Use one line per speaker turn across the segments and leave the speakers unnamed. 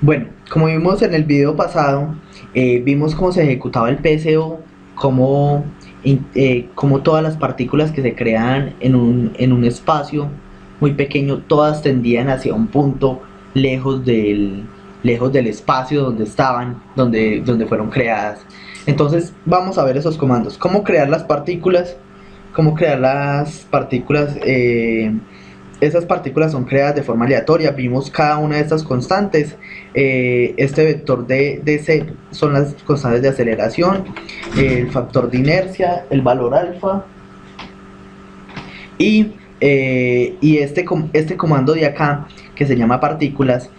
Bueno, como vimos en el video pasado, vimos cómo se ejecutaba el PSO, cómo todas las partículas que se crean en un espacio muy pequeño, todas tendían hacia un punto lejos lejos del espacio donde estaban, donde fueron creadas. Entonces vamos a ver esos comandos, cómo crear las partículas, esas partículas son creadas de forma aleatoria. Vimos cada una de estas constantes. Este vector de C son las constantes de aceleración, el factor de inercia, el valor alfa. Y este comando de acá, que se llama partículas,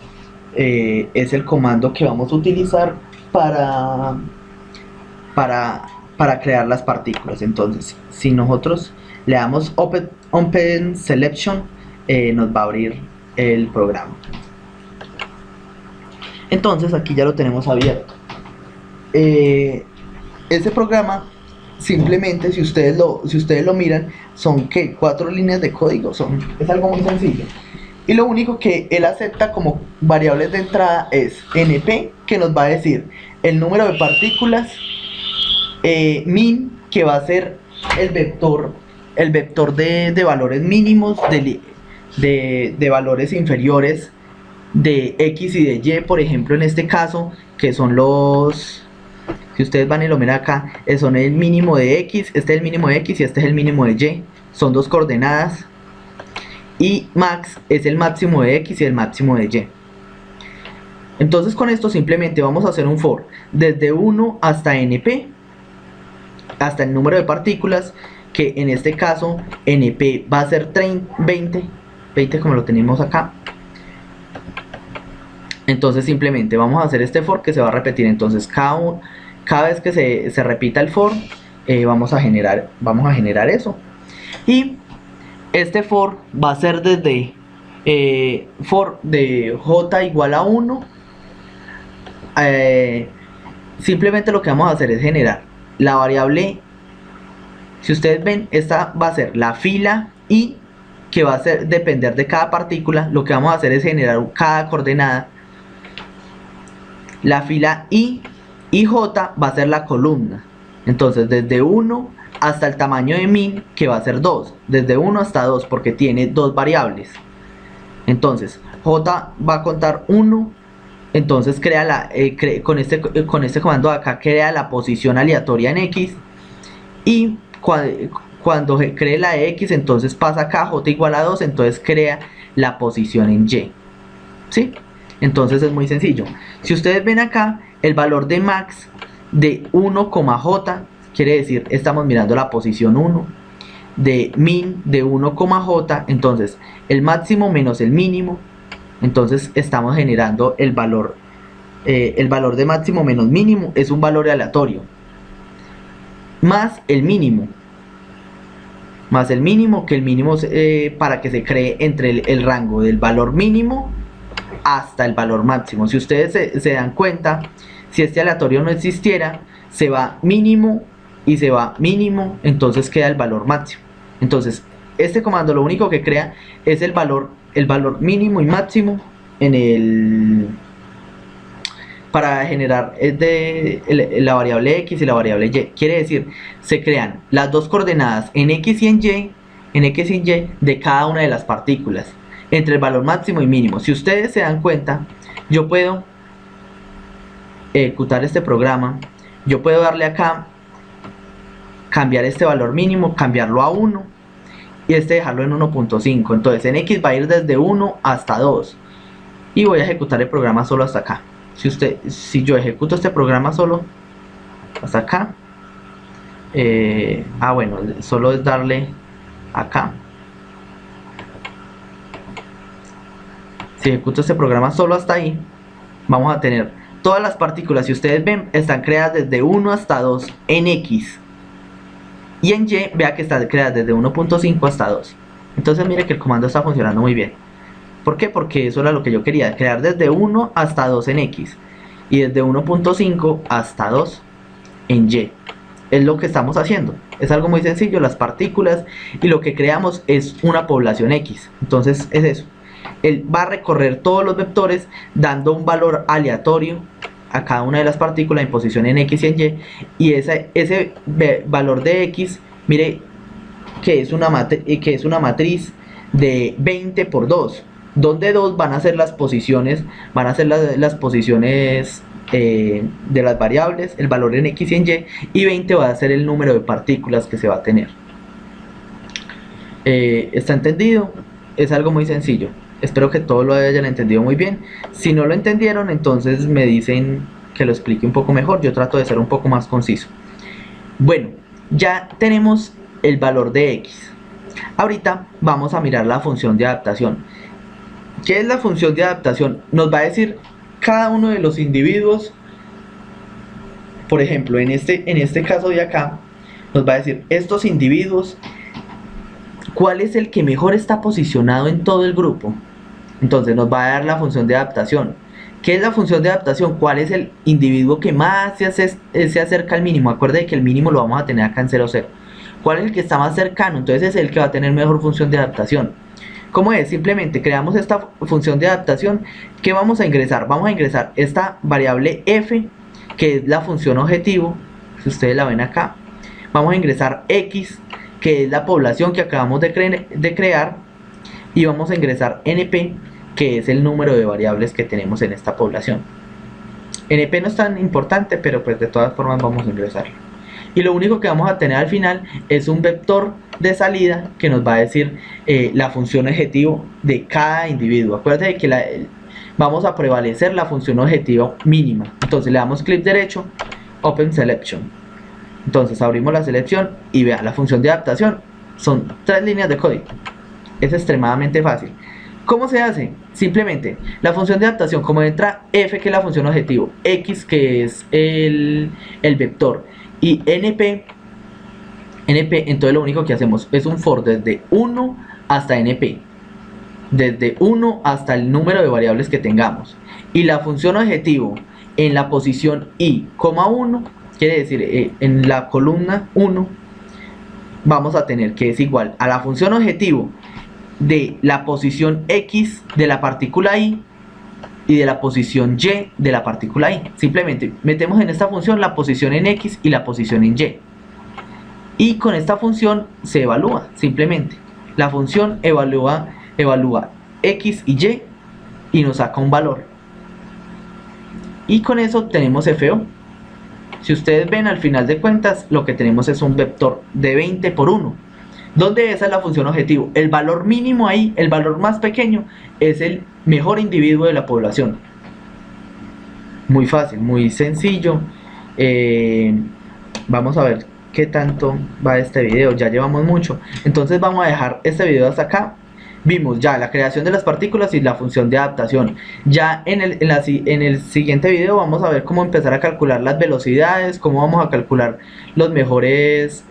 es el comando que vamos a utilizar para crear las partículas. Entonces, si nosotros le damos Open Selection, nos va a abrir el programa. Entonces aquí ya lo tenemos abierto. Este programa simplemente, si ustedes lo miran, son que 4 líneas de código, es algo muy sencillo. Y lo único que él acepta como variables de entrada es np, que nos va a decir el número de partículas, min, que va a ser el vector de valores mínimos, de valores inferiores de x y de y. Por ejemplo, en este caso, que son si ustedes van y lo miran acá, son el mínimo de x, este es el mínimo de x y este es el mínimo de y, son dos coordenadas. Y max es el máximo de x y el máximo de y. Entonces con esto simplemente vamos a hacer un for desde 1 hasta np, hasta el número de partículas, que en este caso np va a ser 20 como lo tenemos acá. Entonces simplemente vamos a hacer este for que se va a repetir. Entonces cada vez que se repita el for, vamos a generar eso. Y este for va a ser desde for de j igual a 1. Simplemente lo que vamos a hacer es generar la variable. Si ustedes ven, esta va a ser la fila i, que va a depender de cada partícula. Lo que vamos a hacer es generar cada coordenada. La fila i y j va a ser la columna. Entonces desde 1 hasta el tamaño de min, que va a ser 2, desde 1 hasta 2, porque tiene dos variables. Entonces j va a contar 1. Entonces con este comando de acá crea la posición aleatoria en x. Y cuando cree la de x, entonces pasa acá j igual a 2, entonces crea la posición en y. ¿Sí? Entonces es muy sencillo. Si ustedes ven acá, el valor de max de 1, j, quiere decir, estamos mirando la posición 1, de min de 1, j, entonces el máximo menos el mínimo, entonces estamos generando el valor de máximo menos mínimo, es un valor aleatorio, más el mínimo, que el mínimo para que se cree entre el rango del valor mínimo hasta el valor máximo. Si ustedes se dan cuenta, si este aleatorio no existiera, se va mínimo y se va mínimo, entonces queda el valor máximo. Entonces este comando lo único que crea es el valor mínimo y máximo para generar la variable x y la variable y. Quiere decir, se crean las dos coordenadas en x y en y de cada una de las partículas, entre el valor máximo y mínimo. Si ustedes se dan cuenta, yo puedo ejecutar este programa. Yo puedo darle acá, cambiar este valor mínimo, cambiarlo a 1 y dejarlo en 1.5. entonces en x va a ir desde 1 hasta 2 y voy a ejecutar el programa solo hasta acá. Si yo ejecuto este programa solo hasta acá, bueno, solo es darle acá. Si ejecuto este programa solo hasta ahí, vamos a tener todas las partículas, si ustedes ven, están creadas desde 1 hasta 2 en x. Y en y, vea que están creadas desde 1.5 hasta 2. Entonces mire que el comando está funcionando muy bien. ¿Por qué? Porque eso era lo que yo quería, crear desde 1 hasta 2 en x. Y desde 1.5 hasta 2 en y. Es lo que estamos haciendo. Es algo muy sencillo, las partículas. Y lo que creamos es una población x. Entonces es eso. él va a recorrer todos los vectores dando un valor aleatorio a cada una de las partículas en posición en X y en Y, y ese valor de X, mire que es una matriz de 20 por 2, donde 2 van a ser las posiciones, las posiciones de las variables, el valor en X y en Y 20 va a ser el número de partículas que se va a tener. ¿Está entendido? Es algo muy sencillo. Espero que todos lo hayan entendido muy bien. Si no lo entendieron, entonces me dicen que lo explique un poco mejor. Yo trato de ser un poco más conciso. Bueno, ya tenemos el valor de X. Ahorita vamos a mirar la función de adaptación. ¿Qué es la función de adaptación? Nos va a decir cada uno de los individuos. Por ejemplo, en este caso de acá, nos va a decir estos individuos, ¿cuál es el que mejor está posicionado en todo el grupo? Entonces nos va a dar la función de adaptación. ¿Qué es la función de adaptación? ¿Cuál es el individuo que más se acerca al mínimo? Acuérdense que el mínimo lo vamos a tener acá en 0, 0. ¿Cuál es el que está más cercano? Entonces es el que va a tener mejor función de adaptación. ¿Cómo es? Simplemente creamos esta función de adaptación. ¿Qué vamos a ingresar? Vamos a ingresar esta variable f, que es la función objetivo, si ustedes la ven acá. Vamos a ingresar x, que es la población que acabamos de crear, y vamos a ingresar np, que es el número de variables que tenemos en esta población. np no es tan importante, pero pues de todas formas vamos a ingresarlo. Y lo único que vamos a tener al final es un vector de salida que nos va a decir la función objetivo de cada individuo. Acuérdense que vamos a prevalecer la función objetivo mínima. Entonces le damos clic derecho, Open Selection. Entonces abrimos la selección y vean, la función de adaptación son 3 líneas de código. Es extremadamente fácil. ¿Cómo se hace? Simplemente la función de adaptación, como entra f, que es la función objetivo, x, que es el vector, y np, entonces lo único que hacemos es un for desde 1 hasta np, desde 1 hasta el número de variables que tengamos, y la función objetivo en la posición i, 1, quiere decir en la columna 1 vamos a tener que es igual a la función objetivo de la posición x de la partícula i y de la posición y de la partícula i. Simplemente metemos en esta función la posición en x y la posición en y, y con esta función se evalúa. Simplemente la función evalúa x y y nos saca un valor, y con eso tenemos FO. Si ustedes ven, al final de cuentas lo que tenemos es un vector de 20 por 1, donde esa es la función objetivo. El valor mínimo ahí, el valor más pequeño, es el mejor individuo de la población. Muy fácil, muy sencillo. Vamos a ver qué tanto va este video. Ya llevamos mucho, entonces vamos a dejar este video hasta acá. Vimos ya la creación de las partículas y la función de adaptación. Ya en el siguiente video vamos a ver cómo empezar a calcular las velocidades, cómo vamos a calcular los mejores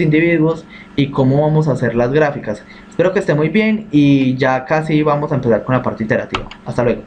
individuos y cómo vamos a hacer las gráficas. Espero que esté muy bien y ya casi vamos a empezar con la parte iterativa. Hasta luego.